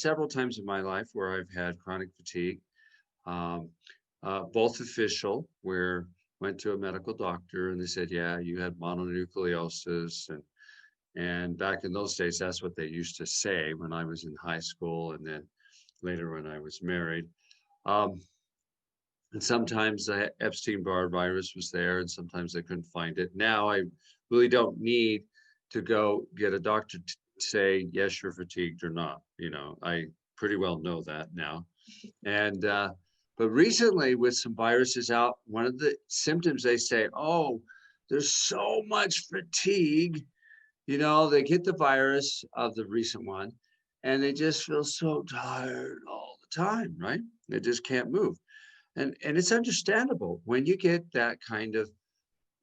several times in my life where I've had chronic fatigue, um, both official, where went to a medical doctor and they said, yeah, you had mononucleosis. And back in those days, that's what they used to say when I was in high school and then later when I was married. Um, and sometimes the Epstein-Barr virus was there, and sometimes they couldn't find it. Now I really don't need to go get a doctor to say, yes, you're fatigued or not. You know, I pretty well know that now. And but recently, with some viruses out, one of the symptoms they say, oh, there's so much fatigue. You know, they get the virus of the recent one, and they just feel so tired all the time, right? They just can't move. And it's understandable when you get that kind of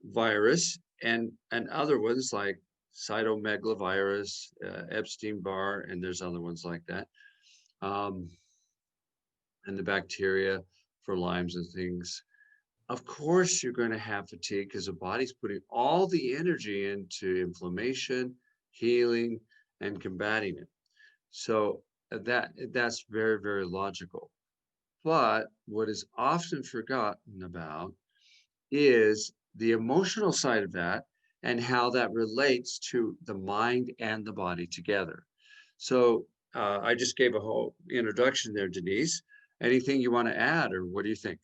virus and other ones like cytomegalovirus, Epstein-Barr, and there's other ones like that, um, and the bacteria for Lyme's and things. Of course, you're going to have fatigue because the body's putting all the energy into inflammation, healing, and combating it. So that's very, very logical. But what is often forgotten about is the emotional side of that and how that relates to the mind and the body together. So I just gave a whole introduction there, Denise. Anything you want to add, or what do you think?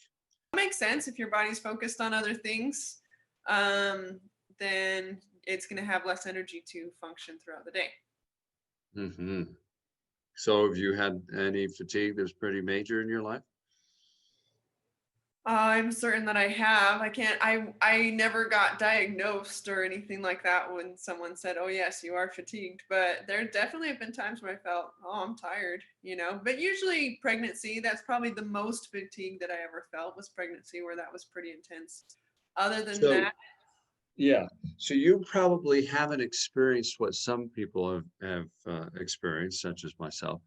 Makes sense. If your body's focused on other things, um, then it's going to have less energy to function throughout the day. Hmm. So have you had any fatigue that's pretty major in your life? I'm certain that I have. I can't. I never got diagnosed or anything like that when someone said, "Oh yes, you are fatigued." But there definitely have been times where I felt, "Oh, I'm tired," you know. But usually pregnancy. That's probably the most fatigue that I ever felt was pregnancy, where that was pretty intense. Other than So that, yeah, so you probably haven't experienced what some people have experienced, such as myself,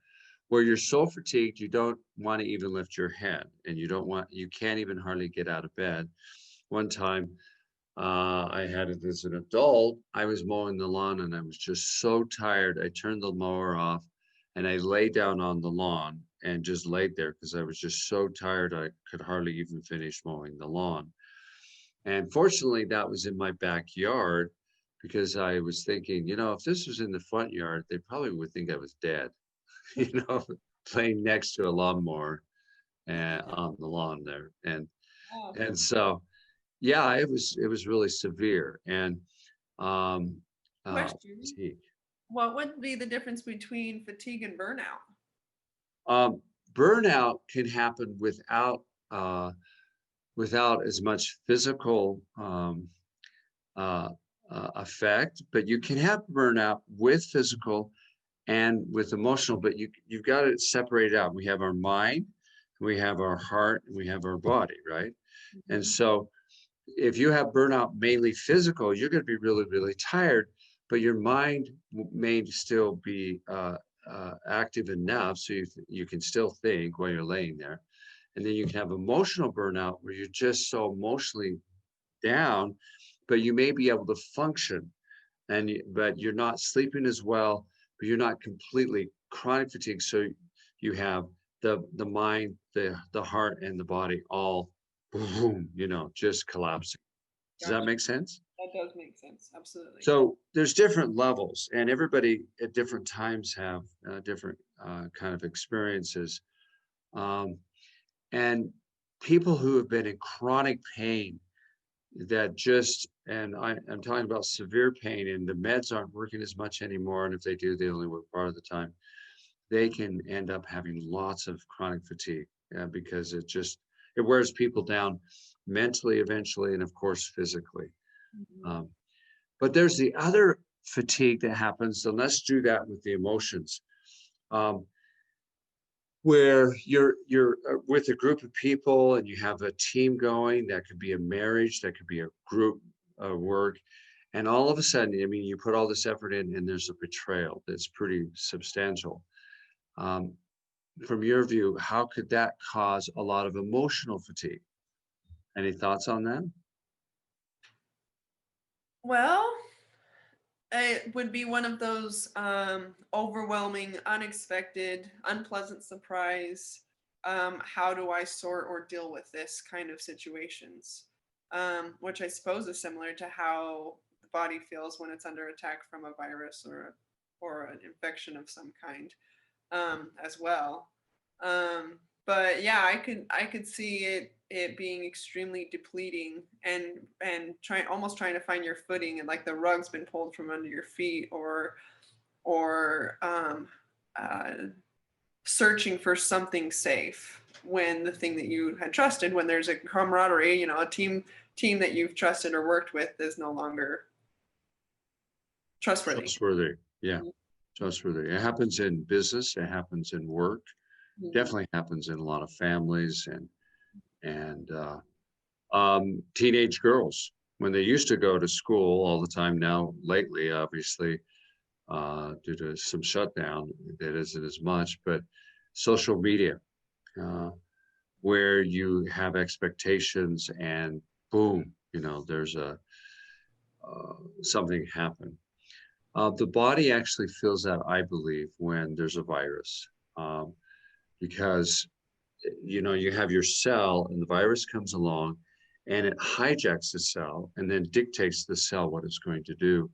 where you're so fatigued you don't want to even lift your head, and you can't even hardly get out of bed. One time, I had it as an adult. I was mowing the lawn and I was just so tired. I turned the mower off and I lay down on the lawn and just laid there because I was just so tired I could hardly even finish mowing the lawn. And fortunately, that was in my backyard because I was thinking, if this was in the front yard, they probably would think I was dead, you know, playing next to a lawnmower on the lawn there. oh, And so, yeah, it was really severe. And um, question: fatigue. what would be the difference between fatigue and burnout? Um, Burnout can happen uh, without as much physical uh, effect, but you can have burnout with physical and with emotional. But you've got to separate out. We have our mind, we have our heart, and we have our body, right? And Mhm. so if you have burnout mainly physical, you're going to be really, really tired, but your mind may still be active enough so you can still think while you're laying there. And then you can have emotional burnout where you're just so emotionally down, but you may be able to function, but you're not sleeping as well, but you're not completely chronic fatigue. So you have the mind, the heart, and the body all boom, just collapsing. Does that Gotcha. make sense? That does make sense. Absolutely. So there's different levels, and everybody at different times have different kind of experiences. Um, and people who have been in chronic pain and I'm talking about severe pain, and the meds aren't working as much anymore. And if they do, they only work part of the time. They can end up having lots of chronic fatigue because it wears people down mentally eventually, and of course, physically. Mhm. Um, But there's the other fatigue that happens, and let's do that with the emotions, um, where you're with a group of people and you have a team going. That could be a marriage, that could be a group work, and all of a sudden, I mean, you put all this effort in, and there's a betrayal that's pretty substantial. Um, from your view, how could that cause a lot of emotional fatigue? Any thoughts on that? Well, It would be one of those overwhelming, unexpected, unpleasant surprise. How do I sort or deal with this kind of situations? Which I suppose is similar to how the body feels when it's under attack from a virus or an infection of some kind, as well. But yeah, I could see it being extremely depleting and trying to find your footing, and like the rug's been pulled from under your feet, or uh, searching for something safe when the thing that you had trusted, when there's a camaraderie, a team that you've trusted or worked with is no longer trustworthy. Trustworthy. Yeah, trustworthy. It happens in business. It happens in work. Mhm. Definitely happens in a lot of families and teenage girls when they used to go to school all the time. Now, lately, obviously, due to some shutdown, that isn't as much. But social media, uh, where you have expectations, and boom, there's a something happen. The body actually feels that, I believe, when there's a virus, um, because you have your cell, and the virus comes along, and it hijacks the cell, and then dictates the cell what it's going to do.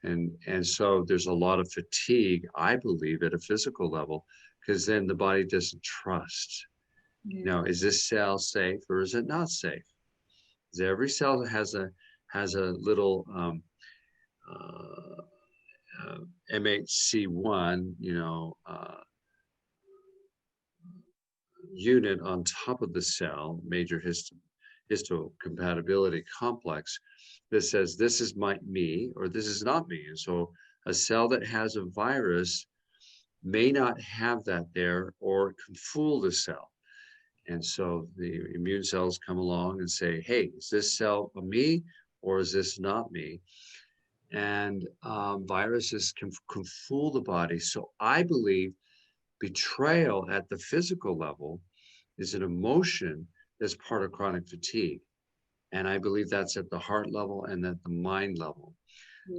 And so there's a lot of fatigue, I believe, at a physical level, because then the body doesn't trust. Yeah. Now, is this cell safe or is it not safe? 'Cause every cell has a little uh, MHC1, unit on top of the cell, major histocompatibility complex, that says this is me or this is not me. And so a cell that has a virus may not have that there, or can fool the cell. And so the immune cells come along and say, hey, is this cell a me or is this not me? And viruses can fool the body. So I believe betrayal at the physical level is an emotion that's part of chronic fatigue. And I believe that's at the heart level and at the mind level.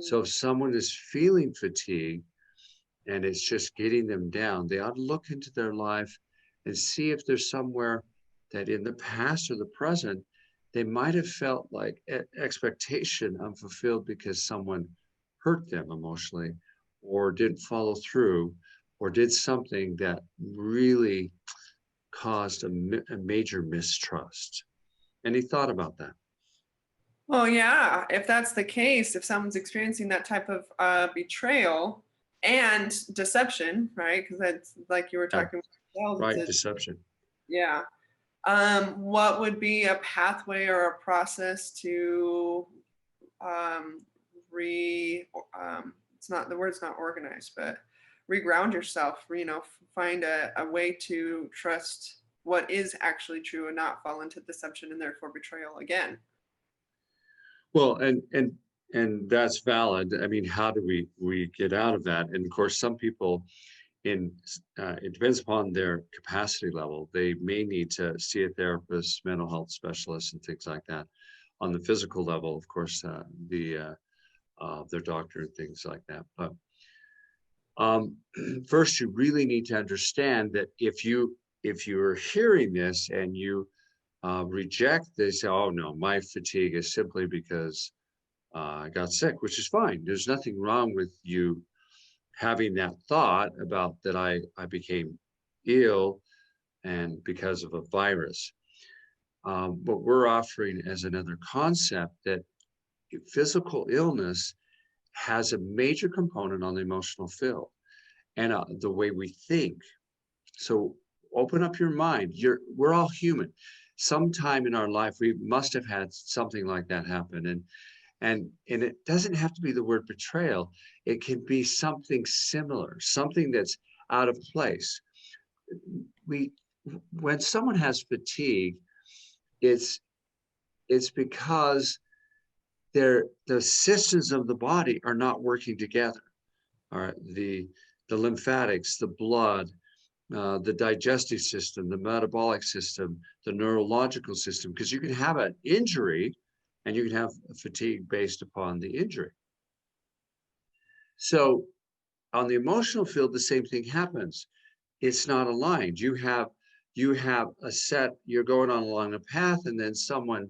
So Mm. if someone is feeling fatigue and it's just getting them down, they ought to look into their life and see if there's somewhere that in the past or the present, they might have felt like expectation unfulfilled because someone hurt them emotionally, or didn't follow through, or did something that really caused a major mistrust. Any thought about that? Well, yeah, if that's the case, if someone's experiencing that type of betrayal and deception, right? Because that's like you were Yeah, talking about, it's right. a, Deception. yeah. What would be a pathway or a process to um, it's not, the word's not organized, but reground yourself, find a way to trust what is actually true and not fall into deception and therefore betrayal again. Well, and that's valid. I mean, how do we get out of that? And of course, some people it depends upon their capacity level. They may need to see a therapist, mental health specialist, and things like that. On the physical level, of course, their doctor and things like that. But um, first, you really need to understand that if you're hearing this and you reject this, oh no, my fatigue is simply because I got sick, which is fine. There's nothing wrong with you having that thought about that I became ill and because of a virus. But we're offering as another concept that physical illness has a major component on the emotional field and the way we think. So open up your mind. We're all human. Sometime in our life, we must have had something like that happen. And it doesn't have to be the word betrayal. It can be something similar, something that's out of place. We When someone has fatigue, it's it's because the systems of the body are not working together. All right, the lymphatics, the blood, the digestive system, the metabolic system, the neurological system, because you can have an injury and you can have fatigue based upon the injury. So on the emotional field, the same thing happens. It's not aligned. You have a set, you're going on along a path, and then someone,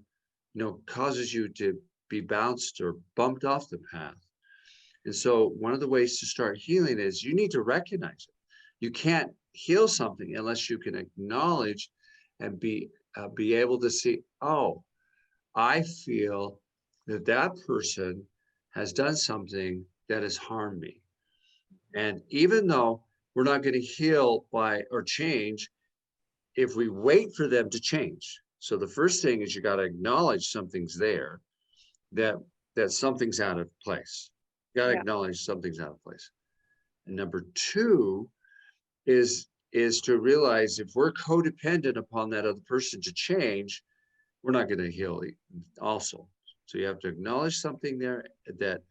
causes you to be bounced or bumped off the path. And so one of the ways to start healing is you need to recognize it. You can't heal something unless you can acknowledge and be able to see, oh, I feel that that person has done something that has harmed me. And even though we're not going to heal by or change if we wait for them to change. So the first thing is you got to acknowledge something's there, that that something's out of place. You got to Yeah. acknowledge something's out of place. And number two is to realize if we're codependent upon that other person to change, we're not going to heal also. So you have to acknowledge something there, that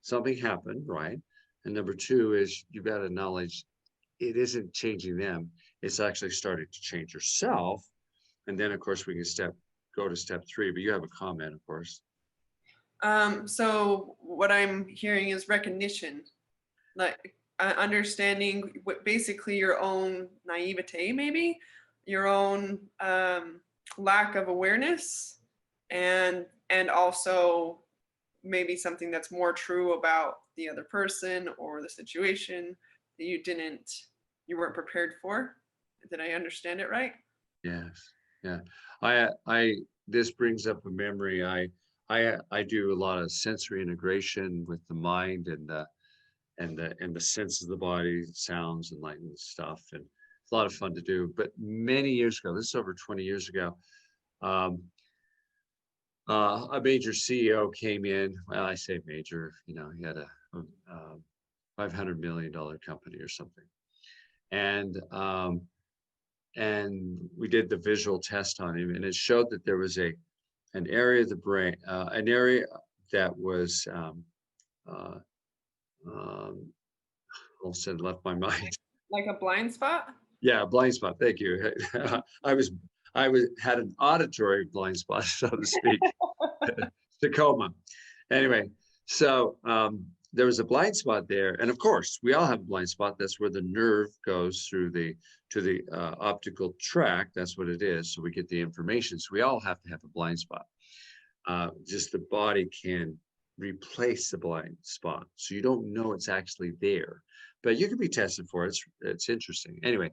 something happened, right? And number two is you've got to acknowledge it isn't changing them. It's actually starting to change yourself. And then of course we can go to step three, but you have a comment, of course. So what I'm hearing is recognition, like understanding basically your own naivete, maybe your own lack of awareness, and also maybe something that's more true about the other person or the situation that you weren't prepared for. Did I understand it right? Yes. Yeah. I this brings up a memory. I do a lot of sensory integration with the mind and the sense of the body, sounds and light and stuff. And it's a lot of fun to do. But many years ago, this is over 20 years ago, um, a major CEO came in. Well, I say major, he had a $500 million company or something. And we did the visual test on him, and it showed that there was an area of the brain, an area that was uh, um, all of a sudden left my mind. Like a blind spot? Yeah, blind spot. Thank you. I was had an auditory blind spot, so to speak. Tacoma. Anyway, so there was a blind spot there, and of course, we all have a blind spot. That's where the nerve goes through to the optical tract. That's what it is. So we get the information. So we all have to have a blind spot. Just the body can replace the blind spot, so you don't know it's actually there, but you can be tested for it. It's interesting. Anyway,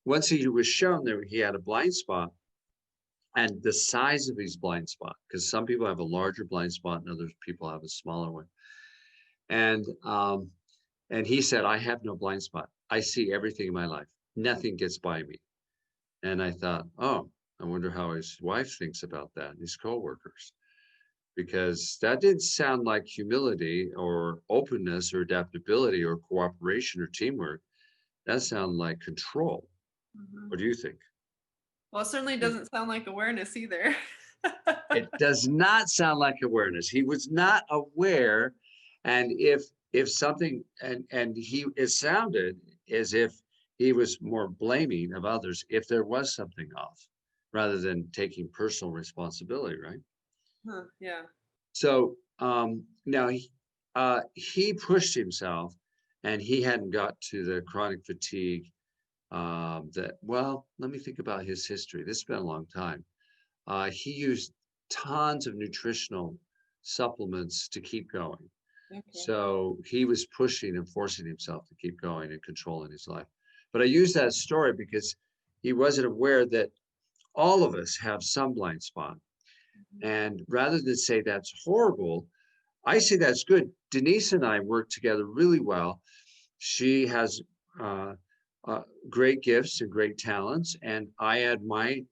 once he was shown that he had a blind spot, and the size of his blind spot, because some people have a larger blind spot and other people have a smaller one. And he said, I have no blind spot. I see everything in my life. Nothing gets by me. And I thought, oh, I wonder how his wife thinks about that and his coworkers, because that didn't sound like humility or openness or adaptability or cooperation or teamwork. That sounded like control. Mhm. What do you think? Well, it certainly doesn't sound like awareness either. It does not sound like awareness. He was not aware, and if something and he it sounded as if he was more blaming of others if there was something off, rather than taking personal responsibility, right? Huh, yeah. So now he pushed himself, and he hadn't got to the chronic fatigue. That well, let me think about his history. This has been a long time. He used tons of nutritional supplements to keep going. Okay. So he was pushing and forcing himself to keep going and controlling his life. But I use that story because he wasn't aware that all of us have some blind spot. Mhm. And rather than say that's horrible, I say that's good. Denise and I work together really well. She has uh, great gifts and great talents, and I add my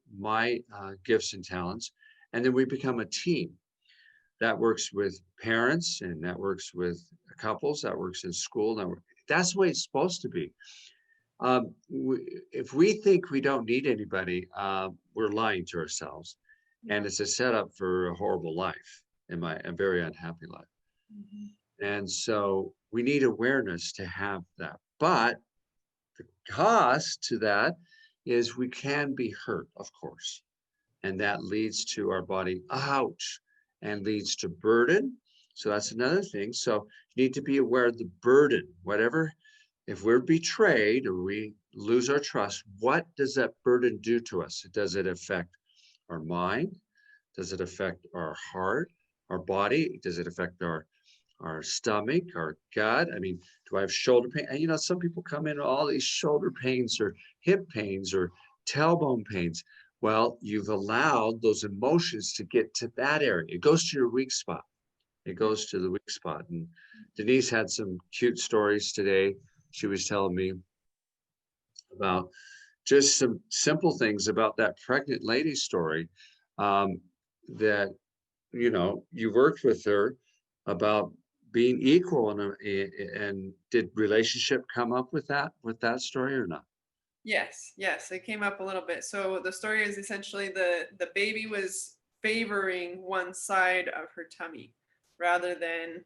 gifts and talents, and then we become a team that works with parents, and that works with couples, that works in school. That's the way it's supposed to be. If we think we don't need anybody, we're lying to ourselves, and Yeah. it's a setup for a horrible life, a very unhappy life. Mhm. And so we need awareness to have that. But the cost to that is we can be hurt, of course. And that leads to our body, ouch, and leads to burden. So that's another thing. So you need to be aware of the burden, whatever, if we're betrayed or we lose our trust, what does that burden do to us? Does it affect our mind? Does it affect our heart, our body? Does it affect our stomach, our gut? I mean, do I have shoulder pain? And some people come in with all these shoulder pains or hip pains or tailbone pains. Well, you've allowed those emotions to get to that area. It goes to your weak spot. It goes to the weak spot. And Denise had some cute stories today. She was telling me about just some simple things about that pregnant lady story, um, that you worked with her about being equal, and did relationship come up with that story or not? Yes, yes, it came up a little bit. So the story is essentially the baby was favoring one side of her tummy rather than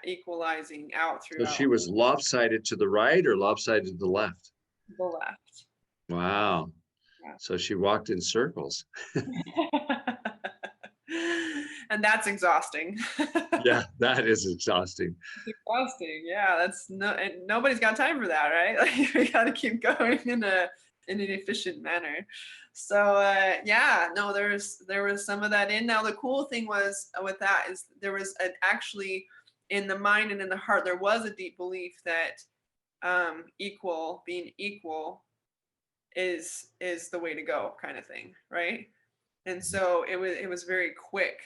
equalizing out So she throughout was lopsided to the right or lopsided to the left? the left. Wow. Yeah. So she walked in circles. And that's exhausting. Yeah, that is exhausting. It's exhausting. Yeah, that's and nobody's got time for that, right? Like we got to keep going in an efficient manner. So yeah, no, there was some of that in. Now the cool thing was with that is there was actually in the mind and in the heart there was a deep belief that being equal is the way to go, kind of thing, right? And so it was very quick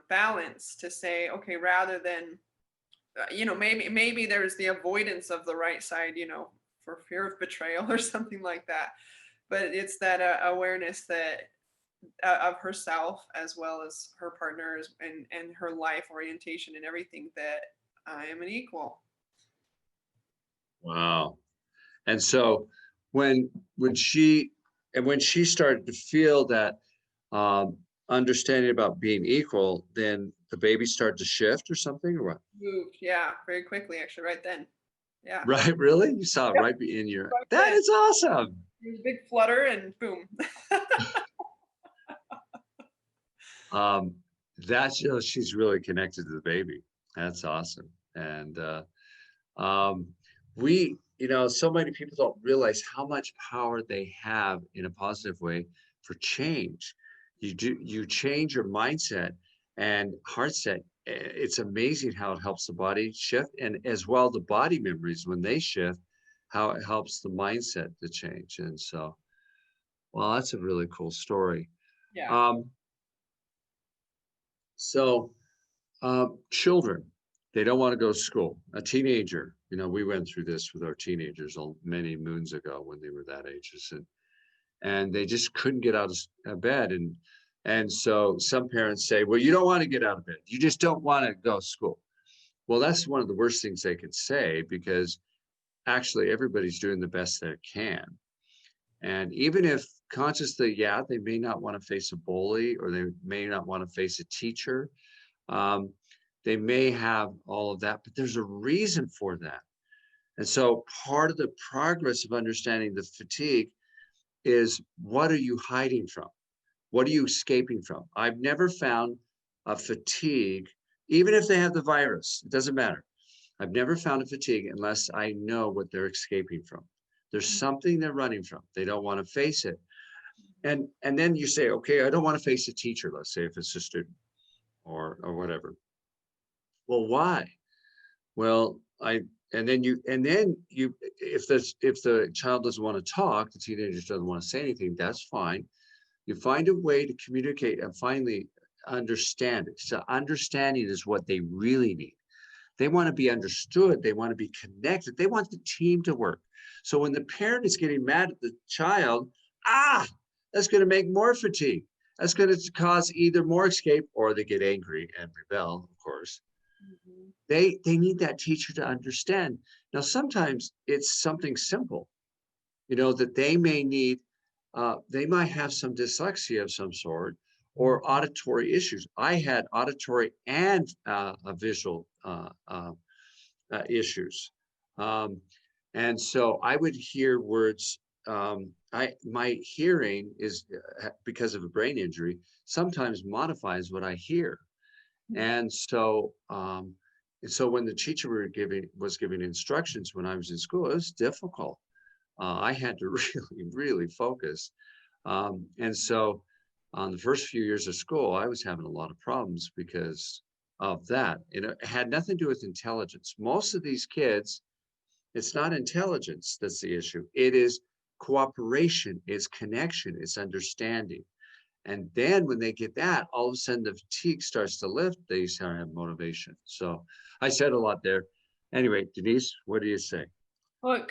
balance to say, okay, rather than maybe there's the avoidance of the right side, for fear of betrayal or something like that. But it's that awareness that of herself as well as her partners and her life orientation and everything, that I am an equal. Wow. And so when when she when she started to feel that, um, understanding about being equal, then the baby started to shift or something, or what? Moved, yeah, very quickly, actually, right then. Yeah. Right? Really? You saw it Yep, right in your. right That then. is awesome. There was a big flutter and boom. Um, that shows she's really connected to the baby. That's awesome. And um, so many people don't realize how much power they have in a positive way for change. You change your mindset and heart set. It's amazing how it helps the body shift, and as well the body memories when they shift, how it helps the mindset to change. And so, well, that's a really cool story. Yeah. Um, so children, they don't want to go to school. A teenager, we went through this with our teenagers many moons ago when they were that ages, and they just couldn't get out of bed. And so some parents say, well, you don't want to get out of bed. You just don't want to go to school. Well, that's one of the worst things they could say, because actually everybody's doing the best they can. And even if consciously, yeah, they may not want to face a bully, or they may not want to face a teacher, um, they may have all of that, but there's a reason for that. And so part of the progress of understanding the fatigue is, what are you hiding from? What are you escaping from? I've never found a fatigue, even if they have the virus, it doesn't matter. I've never found a fatigue unless I know what they're escaping from. There's something they're running from. They don't want to face it. And then you say, okay, I don't want to face a teacher, let's say if it's a student or whatever. Well, why? Well, if the child doesn't want to talk, the teenager doesn't want to say anything, that's fine. You find a way to communicate and finally understand it. So understanding is what they really need. They want to be understood. They want to be connected. They want the team to work. So when the parent is getting mad at the child, that's going to make more fatigue. That's going to cause either more escape, or they get angry and rebel, of course. Mhm. They need that teacher to understand. Now, sometimes it's something simple, that they may need. They might have some dyslexia of some sort, or auditory issues. I had auditory and a visual issues, and so I would hear words. My hearing is, because of a brain injury, sometimes modifies what I hear. And so when the teacher was giving instructions when I was in school, it was difficult. I had to really, really focus. And so on the first few years of school, I was having a lot of problems because of that. It had nothing to do with intelligence. Most of these kids, it's not intelligence that's the issue. It is cooperation, it's connection, it's understanding. And then when they get that, all of a sudden the fatigue starts to lift. They start to have motivation. So I said a lot there. Anyway, Denise, what do you say? Well,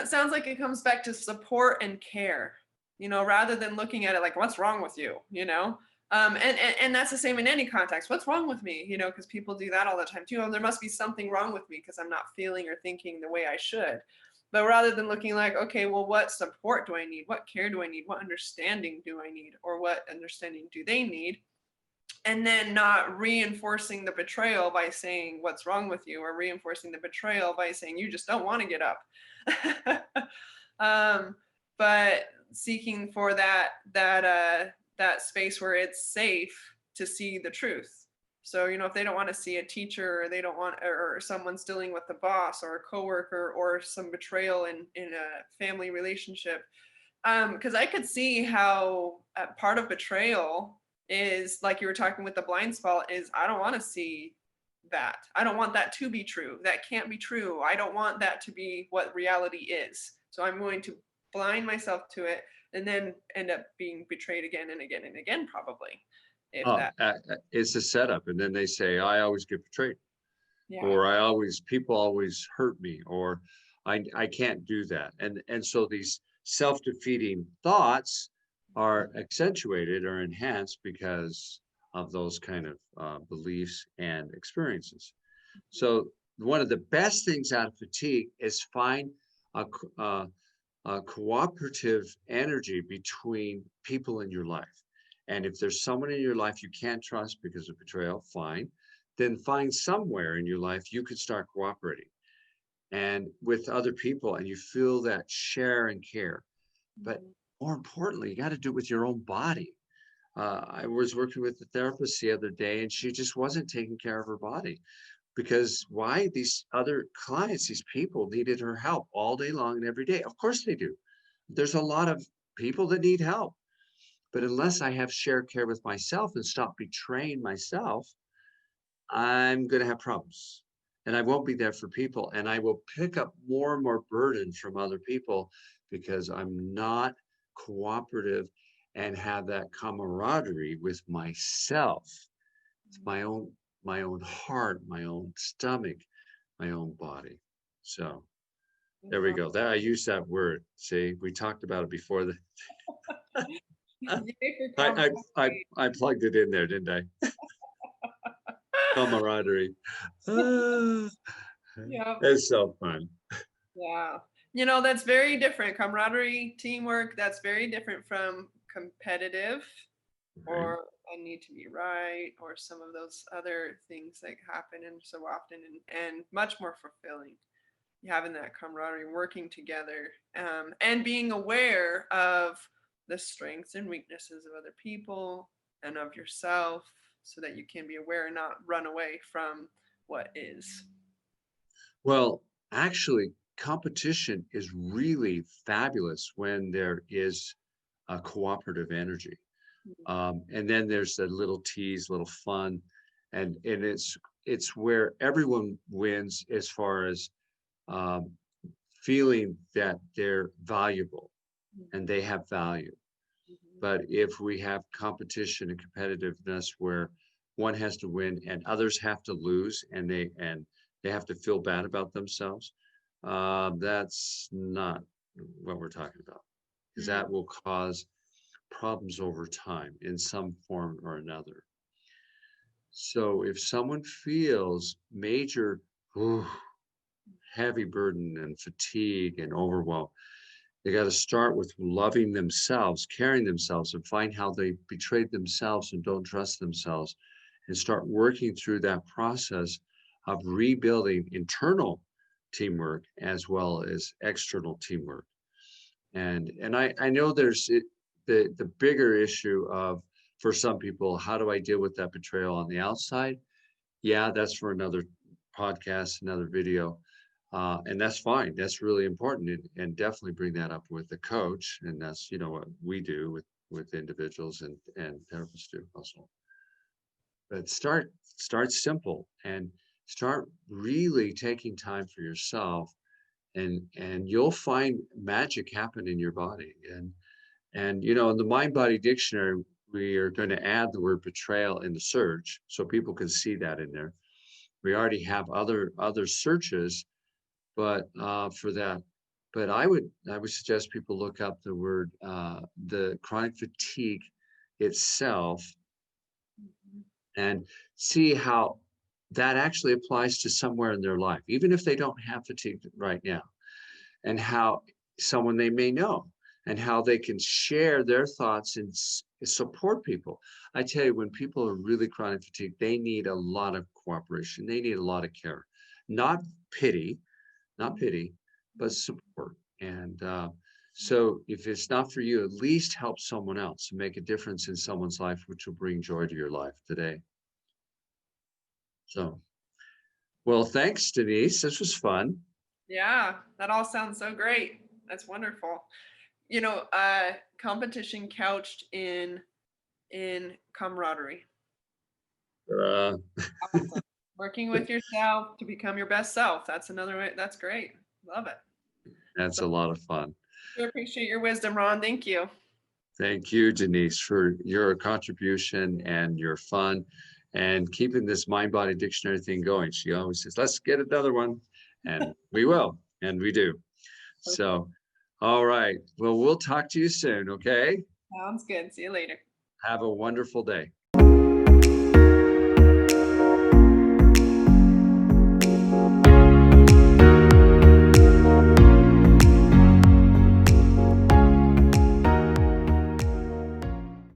sounds like it comes back to support and care, rather than looking at it like, what's wrong with you, and that's the same in any context. What's wrong with me? Because people do that all the time too. Oh, there must be something wrong with me because I'm not feeling or thinking the way I should. But rather than looking like, okay, well, what support do I need? What care do I need? What understanding do I need? Or what understanding do they need? And then not reinforcing the betrayal by saying what's wrong with you, or reinforcing the betrayal by saying you just don't want to get up. um, but seeking for that space where it's safe to see the truth. So if they don't want to see a teacher, or they don't want, or someone's dealing with the boss or a coworker, or some betrayal in a family relationship, because I could see how part of betrayal is, like you were talking with the blind spot, is I don't want to see that. I don't want that to be true. That can't be true. I don't want that to be what reality is. So I'm going to blind myself to it, and then end up being betrayed again and again and again, probably. If Oh, that, it's a setup. And then they say, I always get betrayed, yeah. or people always hurt me, or I can't do that. And so these self-defeating thoughts are accentuated or enhanced because of those kind of beliefs and experiences. So one of the best things out of fatigue is find a, a cooperative energy between people in your life. And if there's someone in your life you can't trust because of betrayal, fine. Then find somewhere in your life you could start cooperating and with other people, and you feel that share and care. But Mhm. more importantly, you got to do it with your own body. I was working with a therapist the other day, and she just wasn't taking care of her body because why? These other clients, these people needed her help all day long and every day. Of course they do. There's a lot of people that need help. But unless I have shared care with myself and stop betraying myself, I'm going to have problems. And I won't be there for people. And I will pick up more and more burden from other people because I'm not cooperative and have that camaraderie with myself, my own my own heart, my own stomach, my own body. So there we Yeah. go. That I use that word. See, we talked about it before. Yay for I camaraderie. I plugged it in there, didn't I? Camaraderie. Ah, Yeah. it's so fun. Yeah. That's very different. Camaraderie, teamwork, that's very different from competitive, Right. or I need to be right, or some of those other things that happen and so often, and much more fulfilling. Having that camaraderie, working together, and being aware of the strengths and weaknesses of other people and of yourself, so that you can be aware and not run away from what is. Well, actually, competition is really fabulous when there is a cooperative energy. And then there's the little tease, little fun, and it's where everyone wins as far as um, feeling that they're valuable and they have value. Mhm. But if we have competition and competitiveness where one has to win and others have to lose, and they have to feel bad about themselves, that's not what we're talking about, because Mhm. that will cause problems over time in some form or another. So if someone feels major ooh, heavy burden and fatigue and overwhelm, they got to start with loving themselves, caring themselves, and find how they betrayed themselves and don't trust themselves, and start working through that process of rebuilding internal teamwork as well as external teamwork. And I know the bigger issue of, for some people, how do I deal with that betrayal on the outside? Yeah, that's for another podcast, another video. And that's fine. That's really important. And definitely bring that up with the coach. And that's, what we do with individuals and therapists do also. But start simple and start really taking time for yourself, and you'll find magic happen in your body. And in the mind body dictionary, we are going to add the word betrayal in the search so people can see that in there. We already have other searches, but for that. But I would suggest people look up the word, the chronic fatigue itself, Mhm. and see how that actually applies to somewhere in their life, even if they don't have fatigue right now, and how someone they may know, and how they can share their thoughts and support people. I tell you, when people are really chronic fatigue, they need a lot of cooperation. They need a lot of care, not pity, not pity, but support. And so if it's not for you, at least help someone else and make a difference in someone's life, which will bring joy to your life today. So, well, thanks, Denise. This was fun. Yeah, that all sounds so great. That's wonderful. Competition couched in camaraderie. Uh, Awesome. Working with yourself to become your best self. That's another way. That's great. Love it. that's So a lot of fun. I appreciate your wisdom, Ron. Thank you. Thank you, Denise, for your contribution and your fun and keeping this mind body dictionary thing going. She always says, let's get another one. And we will. And we do. Perfect. So, all right. Well, we'll talk to you soon. Okay. Sounds good. See you later. Have a wonderful day.